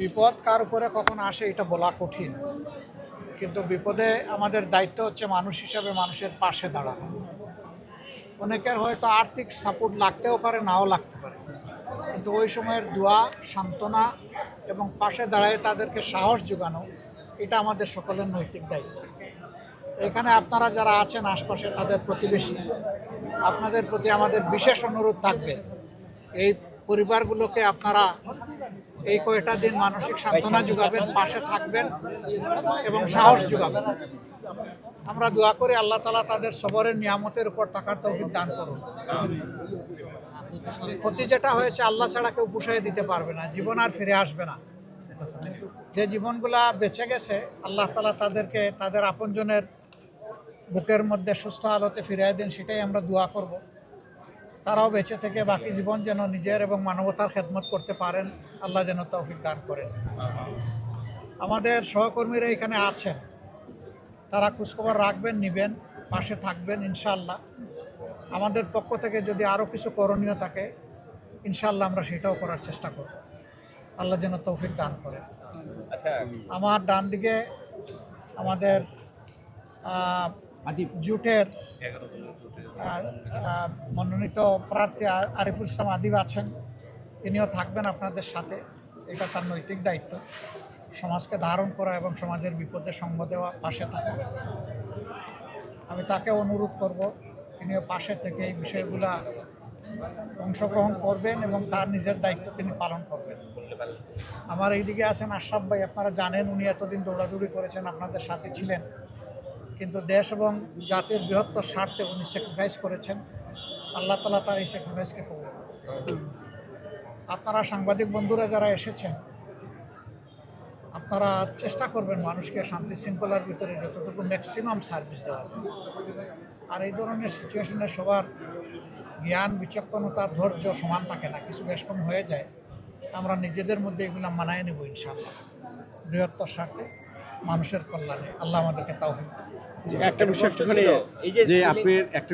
বিপদ কার উপরে কখন আসে এটা বলা কঠিন, কিন্তু বিপদে আমাদের দায়িত্ব হচ্ছে মানুষ হিসাবে মানুষের পাশে দাঁড়ানো। অনেকের হয়তো আর্থিক সাপোর্ট লাগতেও পারে, নাও লাগতে পারে, কিন্তু ওই সময়ের দোয়া, সান্ত্বনা এবং পাশে দাঁড়ায় তাদেরকে সাহস যোগানো, এটা আমাদের সকলের নৈতিক দায়িত্ব। এখানে আপনারা যারা আছেন আশপাশে, তাদের প্রতিবেশী, আপনাদের প্রতি আমাদের বিশেষ অনুরোধ থাকবে, এই পরিবারগুলোকে আপনারা এই কয়টা দিন মানসিক সান্ত্বনা যোগাবেন, পাশে থাকবেন এবং সাহস যোগাবেন। আমরা দোয়া করি আল্লাহ তাআলা তাদের সবরের নিয়ামতের উপর থাকার তৌফিক দান করুন। ক্ষতি যেটা হয়েছে আল্লাহ ছাড়া কেউ পুষিয়ে দিতে পারবে না, জীবন আর ফিরে আসবে না। যে জীবনগুলা বেঁচে গেছে আল্লাহ তাআলা তাদেরকে তাদের আপনজনের বুকের মধ্যে সুস্থ আলোতে ফিরিয়ে দিন, সেটাই আমরা দোয়া করব। তারাও বেঁচে থেকে বাকি জীবন যেন নিজের এবং মানবতার খেদমত করতে পারেন, আল্লাহ যেন তৌফিক দান করেন। আমাদের সহকর্মীরা এখানে আছেন, তারা খোঁজখবর রাখবেন, নেবেন, পাশে থাকবেন ইনশাআল্লাহ। আমাদের পক্ষ থেকে যদি আরও কিছু করণীয় থাকে ইনশাআল্লাহ আমরা সেটাও করার চেষ্টা করব। আল্লাহ যেন তৌফিক দান করেন। আচ্ছা, আমার ডান দিকে আমাদের জুটের মনোনীত প্রার্থী আরিফুল ইসলাম আদিব আছেন, তিনিও থাকবেন আপনাদের সাথে। এটা তার নৈতিক দায়িত্ব, সমাজকে ধারণ করা এবং সমাজের বিপদে সঙ্গ দেওয়া, পাশে থাকা। আমি তাকে অনুরোধ করব তিনিও পাশে থেকে এই বিষয়গুলা অংশগ্রহণ করবেন এবং তার নিজের দায়িত্ব তিনি পালন করবেন। আমার এইদিকে আছেন আশরাফ ভাই, আপনারা জানেন উনি এতদিন দৌড়াদৌড়ি করেছেন, আপনাদের সাথে ছিলেন, কিন্তু দেশ এবং জাতির বৃহত্তর স্বার্থে উনি স্যাক্রিফাইস করেছেন। আল্লাহ তাআলা তার এই স্যাক্রিফাইসকে কবুল করুন। আপনারা সাংবাদিক বন্ধুরা যারা এসেছেন, আপনারা চেষ্টা করবেন মানুষকে শান্তি শৃঙ্খলার ভিতরে যতটুকু ম্যাক্সিমাম সার্ভিস দেওয়া যায়। আর এই ধরনের সিচুয়েশনে সবার জ্ঞান, বিচক্ষণতা, ধৈর্য সমান থাকে না, কিছু বেশ কম হয়ে যায়। আমরা নিজেদের মধ্যে এগুলো মানায় নেব ইনশাআল্লাহ, বৃহত্তর স্বার্থে, মানুষের কল্যাণে। আল্লাহ আমাদেরকে তৌফিক। একটা বিষয় একটুখানি, যে আপনি একটা